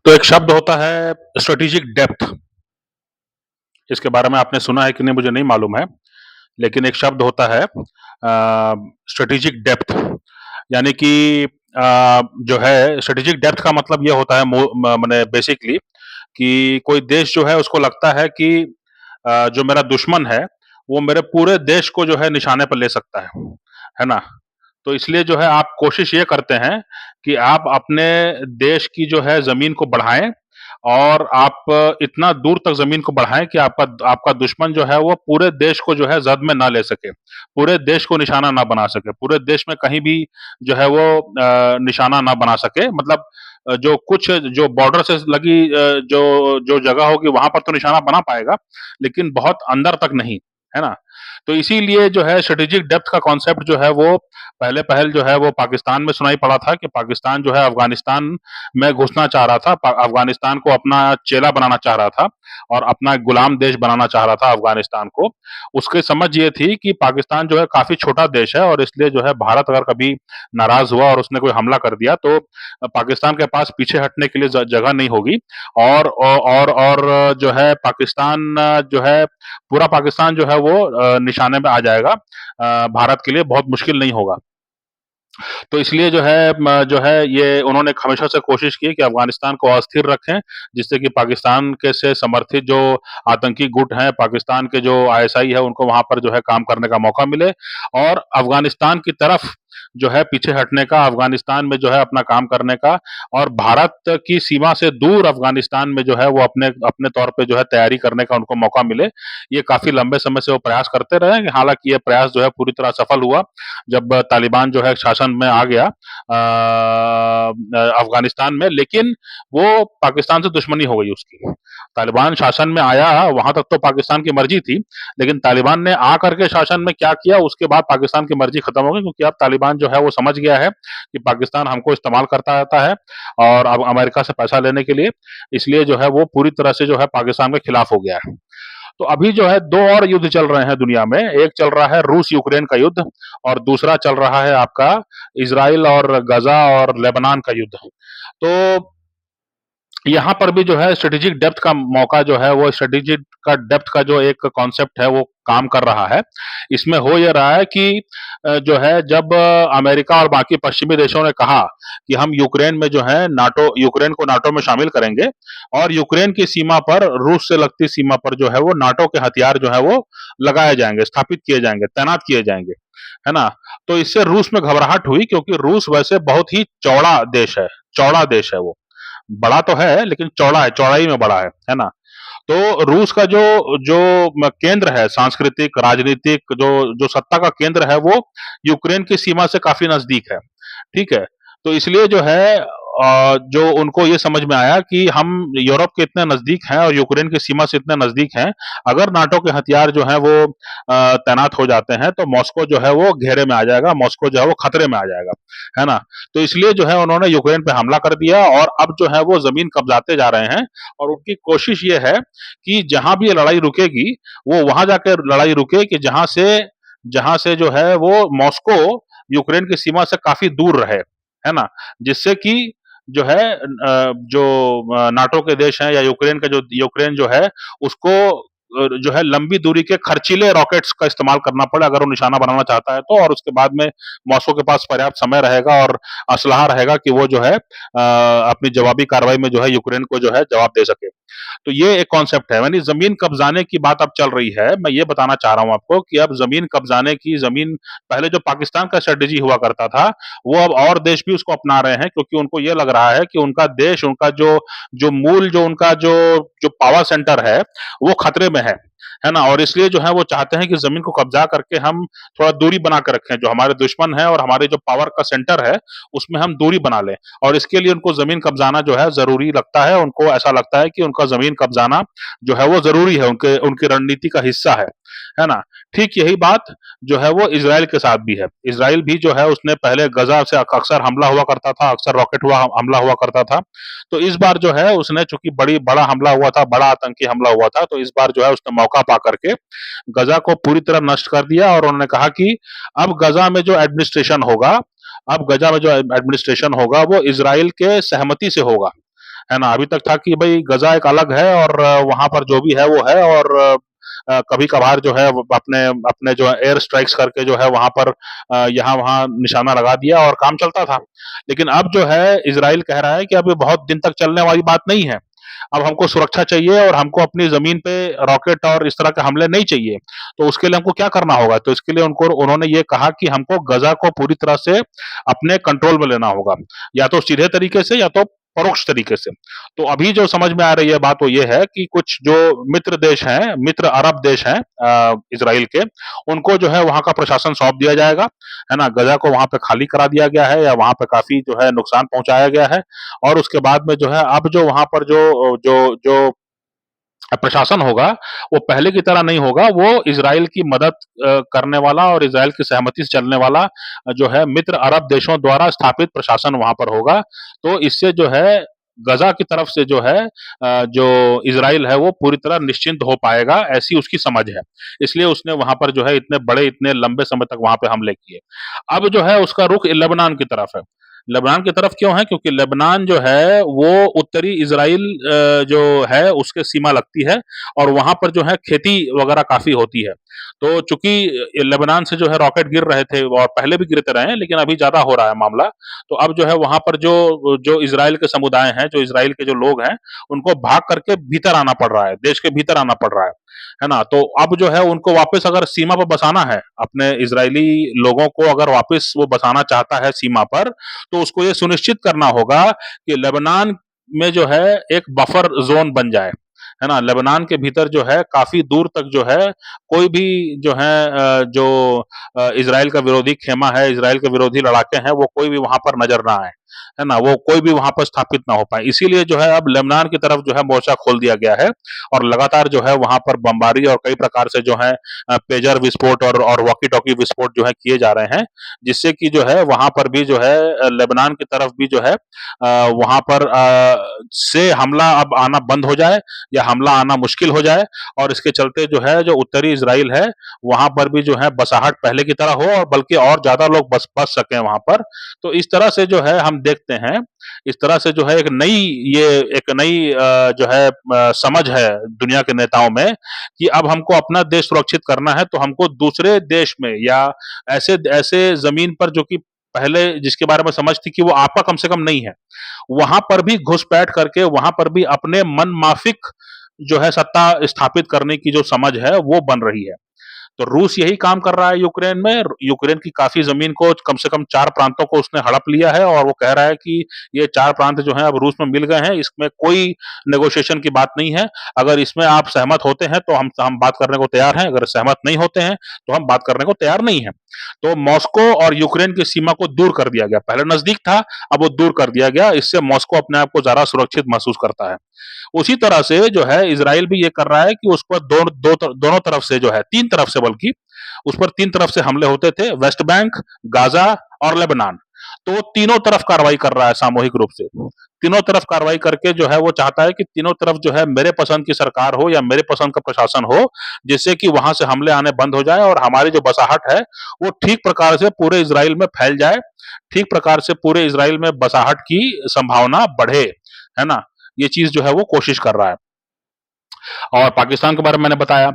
तो एक शब्द होता है स्ट्रेटेजिक डेप्थ। इसके बारे में आपने सुना है कि नहीं मुझे नहीं मालूम है। लेकिन एक शब्द होता है स्ट्रेटेजिक डेप्थ। यानी कि जो है स्ट्रेटेजिक डेप्थ का मतलब ये होता है माने बेसिकली कि कोई देश जो है उसको लगता है कि जो मेरा दुश्मन है वो मेरे पूरे देश को जो है निशाने पर ले सकता है ना? तो इसलिए जो है आप कोशिश ये करते हैं कि आप अपने देश की जो है ज़मीन को बढ़ाएँ और आप इतना दूर तक ज़मीन को बढ़ाएँ कि आपका आपका दुश्मन जो है वो पूरे देश को जो है ज़द में ना ले सके, पूरे देश को निशाना ना बना सके, पूरे देश में कहीं भी जो है वो निशाना ना बना सके। मतलब जो कुछ जो बॉर्डर से लगी जो जगह होगी वहाँ पर तो निशाना बना पाएगा, लेकिन बहुत अंदर तक नहीं, है ना? तो इसीलिए जो है स्ट्रेटेजिक डेप्थ का कॉन्सेप्ट जो है वो पहले पहल जो है वो पाकिस्तान में सुनाई पड़ा था कि पाकिस्तान जो है अफ़गानिस्तान में घुसना चाह रहा था, अफ़गानिस्तान को अपना चेला बनाना चाह रहा था और अपना एक गुलाम देश बनाना चाह रहा था अफ़गानिस्तान को। उसकी समझ ये थी कि पाकिस्तान जो है काफ़ी छोटा देश है और इसलिए जो है भारत अगर कभी नाराज़ हुआ और उसने कोई हमला कर दिया तो पाकिस्तान के पास पीछे हटने के लिए जगह नहीं होगी और जो है पाकिस्तान जो है पूरा पाकिस्तान जो है वो निशाने में आ जाएगा। भारत के लिए बहुत मुश्किल नहीं होगा। तो इसलिए जो है ये उन्होंने हमेशा से कोशिश की कि अफ़गानिस्तान को अस्थिर रखें, जिससे कि पाकिस्तान के से समर्थित जो आतंकी गुट हैं, पाकिस्तान के जो आईएसआई है, उनको वहाँ पर जो है काम करने का मौका मिले और अफ़गानिस्तान की तरफ जो है पीछे हटने का, अफ़गानिस्तान में जो है अपना काम करने का और भारत की सीमा से दूर अफ़गानिस्तान में जो है वो अपने अपने तौर पे जो है तैयारी करने का उनको मौका मिले। ये काफ़ी लंबे समय से वो प्रयास करते रहे, हालाँकि ये प्रयास जो है पूरी तरह सफल हुआ। जब तालिबान जो है शासन में आ गया अफगानिस्तान में, लेकिन वो पाकिस्तान से दुश्मनी हो गई उसकी। तालिबान शासन में आया, वहां तक तो पाकिस्तान की मर्जी थी, लेकिन तालिबान ने आ करके शासन में क्या किया उसके बाद पाकिस्तान की मर्जी खत्म हो गई, क्योंकि अब तालिबान जो है वो समझ गया है कि पाकिस्तान हमको इस्तेमाल करता रहता है और अब अमेरिका से पैसा लेने के लिए, इसलिए जो है वो पूरी तरह से जो है पाकिस्तान के खिलाफ हो गया है। तो अभी जो है 2 और युद्ध चल रहे हैं दुनिया में। एक चल रहा है रूस-यूक्रेन का युद्ध और दूसरा चल रहा है आपका इज़राइल और गाज़ा और लेबनान का युद्ध। तो यहाँ पर भी जो है स्ट्रेटेजिक डेप्थ का मौका जो है वो स्ट्रेटेजिक का डेप्थ का जो एक कॉन्सेप्ट है वो काम कर रहा है। इसमें हो ये रहा है कि जो है जब अमेरिका और बाकी पश्चिमी देशों ने कहा कि हम यूक्रेन में जो है यूक्रेन को नाटो में शामिल करेंगे और यूक्रेन की सीमा पर रूस से लगती सीमा पर जो है वो नाटो के हथियार जो है वो लगाए जाएंगे, स्थापित किए जाएंगे, तैनात किए जाएंगे, है ना? तो इससे रूस में घबराहट हुई, क्योंकि रूस वैसे बहुत ही चौड़ा देश है वो। बड़ा तो है लेकिन चौड़ा है, चौड़ाई में बड़ा है ना? तो रूस का जो जो केंद्र है, सांस्कृतिक, राजनीतिक जो जो सत्ता का केंद्र है वो यूक्रेन की सीमा से काफी नजदीक है। ठीक है? तो इसलिए जो है जो उनको ये समझ में आया कि हम यूरोप के इतने नजदीक हैं और यूक्रेन की सीमा से इतने नजदीक हैं, अगर नाटो के हथियार जो हैं वो तैनात हो जाते हैं तो मॉस्को जो है वो घेरे में आ जाएगा, मॉस्को जो है वो खतरे में आ जाएगा, है ना? तो इसलिए जो है उन्होंने यूक्रेन पे हमला कर दिया और अब जो है वो जमीन कब्जाते जा रहे हैं और उनकी कोशिश ये है कि जहां भी ये लड़ाई रुकेगी वो वहां जाकर लड़ाई रुके कि जहां से जो है वो मॉस्को यूक्रेन की सीमा से काफी दूर रहे, है ना? जिससे कि जो है जो नाटो के देश हैं या यूक्रेन जो है उसको जो है लंबी दूरी के खर्चीले रॉकेट्स का इस्तेमाल करना पड़े अगर वो निशाना बनाना चाहता है तो, और उसके बाद में मॉस्को के पास पर्याप्त समय रहेगा और असलहा रहेगा कि वो जो है अपनी जवाबी कार्रवाई में जो है यूक्रेन को जो है जवाब दे सके। तो ये एक कॉन्सेप्ट है, यानी जमीन कब्जाने की बात अब चल रही है। मैं ये बताना चाह रहा हूं आपको कि अब जमीन कब्जाने की जमीन पहले जो पाकिस्तान का स्ट्रेटेजी हुआ करता था वो अब और देश भी उसको अपना रहे हैं, क्योंकि उनको ये लग रहा है कि उनका देश, उनका जो जो मूल जो उनका जो जो पावर सेंटर है वो खतरे में है ना? और इसलिए जो है वो चाहते हैं कि जमीन को कब्जा करके हम थोड़ा दूरी बना के रखें, जो हमारे दुश्मन है और हमारे जो पावर का सेंटर है उसमें हम दूरी बना लें, और इसके लिए उनको जमीन कब्जाना जो है जरूरी लगता है। उनको ऐसा लगता है कि उनका जमीन कब्जाना जो है वो जरूरी है, उनके उनकी रणनीति का हिस्सा है ना? ठीक यही बात जो है वो इसराइल के साथ भी है। इसराइल भी जो है उसने पहले गजा से अक्सर हमला हुआ करता था, अक्सर रॉकेट हुआ हमला हुआ करता था। तो इस बार जो है उसने, चूंकि बड़ा हमला हुआ था, बड़ा आतंकी हमला हुआ था, तो इस बार जो है उसने मौका पा करके गजा को पूरी तरह नष्ट कर दिया और उन्होंने कहा कि अब गजा में जो एडमिनिस्ट्रेशन होगा, अब गजा में जो एडमिनिस्ट्रेशन होगा वो इसराइल के सहमति से होगा, है ना? अभी तक था कि भई गज़ा एक अलग है और वहाँ पर जो भी है वो है और कभी-कभार जो है वो अपने अपने जो है एयर स्ट्राइक्स करके जो है वहाँ पर यहाँ-वहाँ निशाना लगा दिया और काम चलता था। लेकिन अब जो है इज़राइल कह रहा है कि अब ये बहुत दिन तक चलने वाली बात नहीं है। अब हमको सुरक्षा चाहिए और हमको अपनी ज़मीन पे रॉकेट और इस तरह के हमले नहीं चाहिए। तो उसके लिए हमको क्या करना होगा? तो इसके लिए उनको उन्होंने ये कहा कि हमको गज़ा को पूरी तरह से अपने कंट्रोल में लेना होगा। या तो सीधे तरीके से या तो परोक्ष तरीके से। तो अभी जो समझ में आ रही है बात वो ये है कि कुछ जो मित्र देश हैं, मित्र अरब देश हैं इज़राइल के, उनको जो है वहाँ का प्रशासन सौंप दिया जाएगा, है ना? गज़ा को वहाँ पे खाली करा दिया गया है या वहाँ पे काफ़ी जो है नुकसान पहुँचाया गया है और उसके बाद में जो है अब जो वहाँ पर जो जो जो प्रशासन होगा, वो पहले की तरह नहीं होगा, वो इज़राइल की मदद करने वाला और इज़राइल की सहमति से चलने वाला जो है मित्र अरब देशों द्वारा स्थापित प्रशासन वहाँ पर होगा। तो इससे जो है गज़ा की तरफ से जो है जो इज़राइल है वो पूरी तरह निश्चिंत हो पाएगा, ऐसी उसकी समझ है। इसलिए उसने वहाँ पर जो है इतने बड़े, इतने लंबे समय तक वहाँ पे हमले किए। अब जो है उसका रुख लेबनान की तरफ है। लेबनान की तरफ क्यों है? क्योंकि लेबनान जो है वो उत्तरी इज़राइल जो है उसके सीमा लगती है और वहाँ पर जो है खेती वगैरह काफ़ी होती है। तो चूँकि लेबनान से जो है रॉकेट गिर रहे थे और पहले भी गिरते रहे हैं लेकिन अभी ज़्यादा हो रहा है मामला। तो अब जो है वहाँ पर जो जो इज़राइल के समुदाय हैं, जो इज़राइल के जो लोग हैं, उनको भाग करके भीतर आना पड़ रहा है, देश के भीतर आना पड़ रहा है ना? तो अब जो है उनको वापस अगर सीमा पर बसाना है, अपने इज़राइली लोगों को अगर वापस वो बसाना चाहता है सीमा पर, तो उसको ये सुनिश्चित करना होगा कि लेबनान में जो है एक बफर ज़ोन बन जाए, है ना? लेबनान के भीतर जो है काफ़ी दूर तक जो है कोई भी जो है इज़राइल का विरोधी खेमा है, इज़राइल के विरोधी लड़ाके हैं, वो कोई भी वहाँ पर नज़र ना आए, है ना? वो कोई भी वहाँ पर स्थापित ना हो पाए। इसीलिए जो है अब लेबनान की तरफ जो है मोर्चा खोल दिया गया है और लगातार जो है वहाँ पर बमबारी और कई प्रकार से जो है पेजर विस्फोट और वॉकी-टॉकी विस्फोट जो है किए जा रहे हैं, जिससे कि जो है वहाँ पर भी जो है लेबनान की तरफ भी जो है वहाँ पर से हमला अब आना बंद हो जाए या हमला आना मुश्किल हो जाए और इसके चलते जो है जो उत्तरी इज़राइल है, वहाँ पर भी जो है बसाहट पहले की तरह हो और बल्कि और ज़्यादा लोग बस सकें वहाँ पर। तो इस तरह से जो है हम देखते हैं, इस तरह से जो है एक नई जो है समझ है दुनिया के नेताओं में कि अब हमको अपना देश सुरक्षित करना है, तो हमको दूसरे देश में या ऐसे ऐसे ज़मीन पर जो कि पहले जिसके बारे में समझ थी कि वो आपका कम से कम नहीं है, वहाँ पर भी घुसपैठ करके वहाँ पर भी अपने मन माफ़िक जो है सत्ता स्थापित करने की जो समझ है, वो बन रही है। तो रूस यही काम कर रहा है यूक्रेन में। यूक्रेन की काफ़ी ज़मीन को कम से कम 4 प्रांतों को उसने हड़प लिया है और वो कह रहा है कि ये 4 प्रांत जो हैं अब रूस में मिल गए हैं, इसमें कोई नेगोशिएशन की बात नहीं है। अगर इसमें आप सहमत होते हैं, तो हम बात करने को तैयार हैं, अगर सहमत नहीं होते हैं, तो हम बात करने को तैयार नहीं हैं। तो मॉस्को और यूक्रेन की सीमा को दूर कर दिया गया। पहले नज़दीक था, अब वो दूर कर दिया गया। इससे मॉस्को अपने आप को ज़्यादा सुरक्षित महसूस करता है। उसी तरह से जो है इज़राइल भी ये कर रहा है कि उस पर दोनों तरफ से जो है 3 तरफ से बल्कि उस पर 3 तरफ से हमले होते थे, वेस्ट बैंक, गाज़ा और लेबनान। तो वो तीनों तरफ कार्रवाई कर रहा है सामूहिक रूप से। तीनों तरफ कार्रवाई करके जो है वो चाहता है कि तीनों तरफ जो है मेरे पसंद की सरकार हो या मेरे पसंद का प्रशासन हो, जिससे कि वहाँ से हमले आने बंद हो जाएँ और हमारी जो बसाहट है, वो ठीक प्रकार से पूरे इज़राइल में फैल जाए, ठीक प्रकार से पूरे इज़राइल में बसाहट की संभावना बढ़े, है ना? ये चीज़ जो है वो कोशिश कर रहा है। और पाकिस्तान के बारे में मैंने बताया,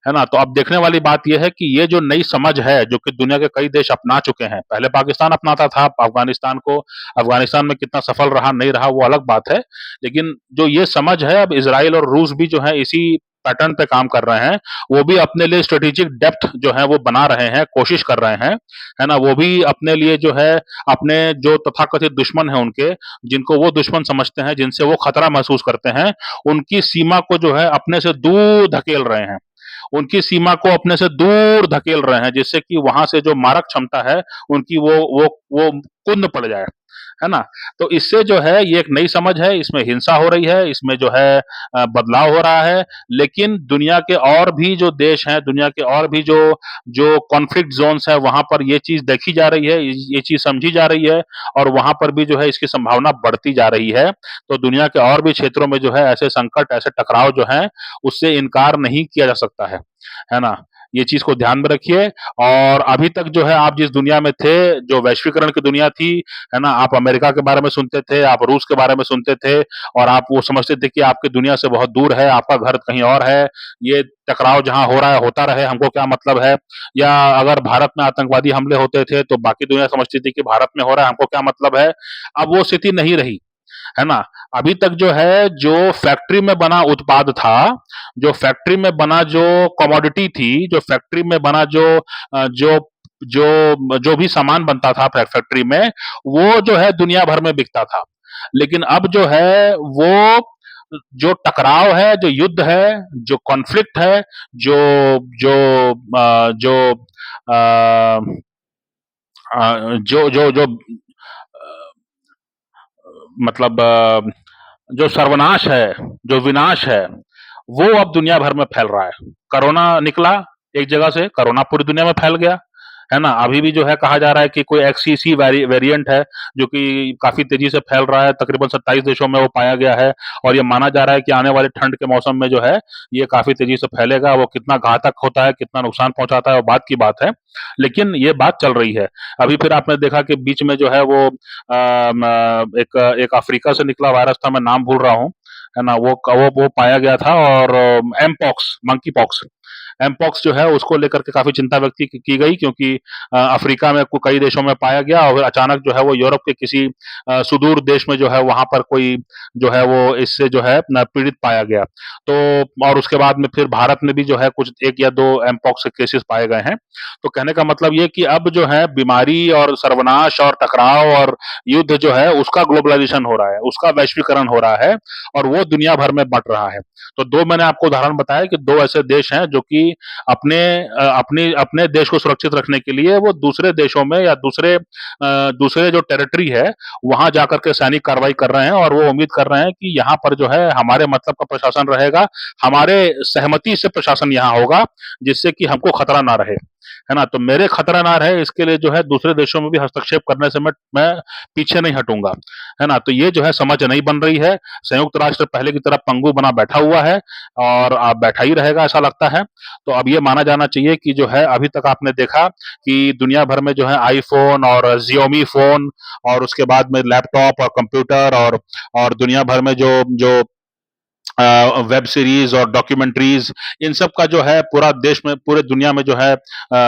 है ना? तो अब देखने वाली बात ये है कि ये जो नई समझ है, जो कि दुनिया के कई देश अपना चुके हैं। पहले पाकिस्तान अपनाता था अफ़गानिस्तान में कितना सफल रहा, नहीं रहा, वो अलग बात है। लेकिन जो ये समझ है, अब इज़राइल और रूस भी जो है इसी पैटर्न पे काम कर रहे हैं। वो भी अपने लिए स्ट्रैटेजिक डेप्थ जो है वो बना रहे हैं, कोशिश कर रहे हैं, है ना? वो भी अपने लिए जो है, अपने जो तथाकथित दुश्मन हैं उनके, जिनको वो दुश्मन समझते हैं, जिनसे वो खतरा महसूस करते हैं, उनकी सीमा को जो है अपने से दूर धकेल रहे हैं। उनकी सीमा को अपने से दूर धकेल रहे हैं, जिससे कि वहाँ से जो मारक क्षमता है, उनकी वो कुंद पड़ जाए, है ना? तो इससे जो है ये एक नई समझ है, इसमें हिंसा हो रही है, इसमें जो है बदलाव हो रहा है, लेकिन दुनिया के और भी जो देश हैं, दुनिया के और भी जो जो कॉन्फ्लिक्ट ज़ोन्स हैं, वहाँ पर ये चीज़ देखी जा रही है, ये चीज़ समझी जा रही है और वहाँ पर भी जो है इसकी संभावना बढ़ती जा रही है। तो दुनिया के और भी क्षेत्रों में जो है ऐसे संकट, ऐसे टकराव जो हैं, उससे इनकार नहीं किया जा सकता है ना? ये चीज़ को ध्यान में रखिए। और अभी तक जो है आप जिस दुनिया में थे, जो वैश्वीकरण की दुनिया थी, है ना? आप अमेरिका के बारे में सुनते थे, आप रूस के बारे में सुनते थे और आप वो समझते थे कि आपकी दुनिया से बहुत दूर है, आपका घर कहीं और है, ये टकराव जहाँ हो रहा है होता रहे, हमको क्या मतलब है? या अगर भारत में आतंकवादी हमले होते थे, तो बाकी दुनिया समझती थी कि भारत में हो रहा है, हमको क्या मतलब है? अब वो स्थिति नहीं रही। है ना? अभी तक जो है, जो फैक्ट्री में बना उत्पाद था, जो फैक्ट्री में बना जो कमोडिटी थी, जो फैक्ट्री में बना जो जो जो भी सामान बनता था फैक्ट्री में, वो जो है दुनिया भर में बिकता था। लेकिन अब जो है, वो जो टकराव है, जो युद्ध है, जो कॉन्फ्लिक्ट है, जो जो जो जो जो जो मतलब जो सर्वनाश है, जो विनाश है, वो अब दुनिया भर में फैल रहा है। कोरोना निकला एक जगह से, कोरोना पूरी दुनिया में फैल गया, है ना? अभी भी जो है कहा जा रहा है कि कोई एक्ससीसी वेरिएंट है, जो कि काफ़ी तेज़ी से फैल रहा है, तकरीबन 27 देशों में वो पाया गया है और ये माना जा रहा है कि आने वाले ठंड के मौसम में जो है, ये काफ़ी तेज़ी से फैलेगा। वो कितना घातक होता है, कितना नुकसान पहुँचाता है, वो बात की बात है। लेकिन ये बात चल रही है। अभी फिर आपने देखा कि बीच में जो है वो एक एक अफ्रीका से निकला वायरस था, मैं नाम भूल रहा हूँ, है ना? वो पाया गया था और एमपॉक्स, मंकी पॉक्स, एमपॉक्स जो है उसको लेकर के काफ़ी चिंता व्यक्त की गई, क्योंकि अफ्रीका में कई देशों में पाया गया और अचानक जो है वो यूरोप के किसी सुदूर देश में जो है वहाँ पर कोई जो है वो इससे जो है न पीड़ित पाया गया। तो और उसके बाद में फिर भारत में भी जो है कुछ 1 या 2 एमपॉक्स के केसेस पाए गए हैं। तो कहने का मतलब ये कि अब जो है बीमारी और सर्वनाश और टकराव और युद्ध जो है उसका ग्लोबलाइज़ेशन हो रहा है, उसका वैश्वीकरण हो रहा है और वो दुनिया भर में बँट रहा है। तो 2 मैंने आपको उदाहरण बताए कि 2 ऐसे देश हैं जो कि अपने देश को सुरक्षित रखने के लिए वो दूसरे देशों में या दूसरे जो टेरिटरी है, वहाँ जाकर के सैनिक कार्रवाई कर रहे हैं और वो उम्मीद कर रहे हैं कि यहाँ पर जो है हमारे मतलब का प्रशासन रहेगा, हमारे सहमति से प्रशासन यहाँ होगा, जिससे कि हमको खतरा ना रहे। है ना? तो मेरे खतरा ना रहे इसके लिए जो है दूसरे देशों में भी हस्तक्षेप करने से मैं पीछे नहीं हटूँगा। है ना? तो ये जो है समझ नहीं बन रही है। संयुक्त राष्ट्र पहले की तरह पंगु बना बैठा हुआ है और बैठा ही रहेगा ऐसा लगता है। तो अब ये माना जाना चाहिए कि जो है अभी तक आपने देखा कि दुनिया भर में जो है आईफ़ोन और Xiaomi फ़ोन और उसके बाद में लैपटॉप और कंप्यूटर और दुनिया भर में जो जो वेब सीरीज और डॉक्यूमेंट्रीज, इन सब का जो है पूरा देश में, पूरे दुनिया में जो है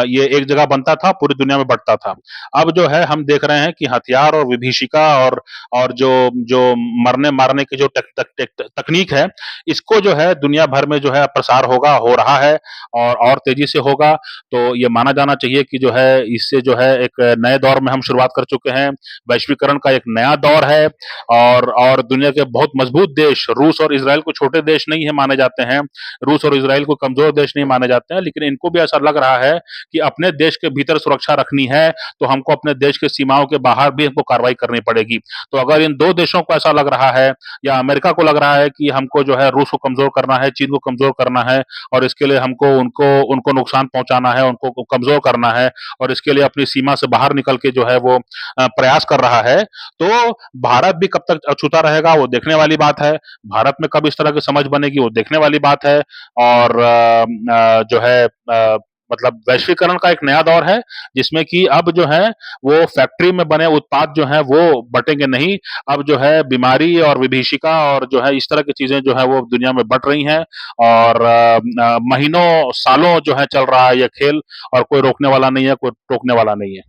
ये एक जगह बनता था, पूरी दुनिया में बंटता था। अब जो है हम देख रहे हैं कि हथियार और विभीषिका और जो जो मरने मारने की जो तकनीक है, इसको जो है दुनिया भर में जो है प्रसार होगा, हो रहा है और तेजी से होगा। तो ये माना जाना चाहिए कि जो है इससे जो है एक नए दौर में हम शुरुआत कर चुके हैं। वैश्वीकरण का एक नया दौर है और दुनिया के बहुत मजबूत देश रूस और इज़राइल को छोटे देश नहीं है माने जाते हैं। रूस और इज़राइल को कमज़ोर देश नहीं माने जाते हैं, लेकिन इनको भी ऐसा लग रहा है कि अपने देश के भीतर सुरक्षा रखनी है, तो हमको अपने देश की सीमाओं के बाहर भी हमको कार्रवाई करनी पड़ेगी। तो अगर इन 2 देशों को ऐसा लग रहा है या अमेरिका को लग रहा है कि हमको जो है रूस को कमज़ोर करना है, चीन को कमज़ोर करना है और इसके लिए हमको उनको उनको नुकसान पहुँचाना है, उनको कमज़ोर करना है और इसके लिए अपनी सीमा से बाहर निकल के जो है वो प्रयास कर रहा है, तो भारत भी कब तक अछूता रहेगा वो देखने वाली बात है। भारत में कब इस तरह की समझ बनेगी वो देखने वाली बात है और जो है मतलब वैश्वीकरण का एक नया दौर है, जिसमें कि अब जो है वो फैक्ट्री में बने उत्पाद जो हैं वो बटेंगे नहीं। अब जो है बीमारी और विभीषिका और जो है इस तरह की चीज़ें जो है वो दुनिया में बँट रही हैं और महीनों, सालों जो है चल रहा है ये खेल और कोई रोकने वाला नहीं है, कोई टोकने वाला नहीं है।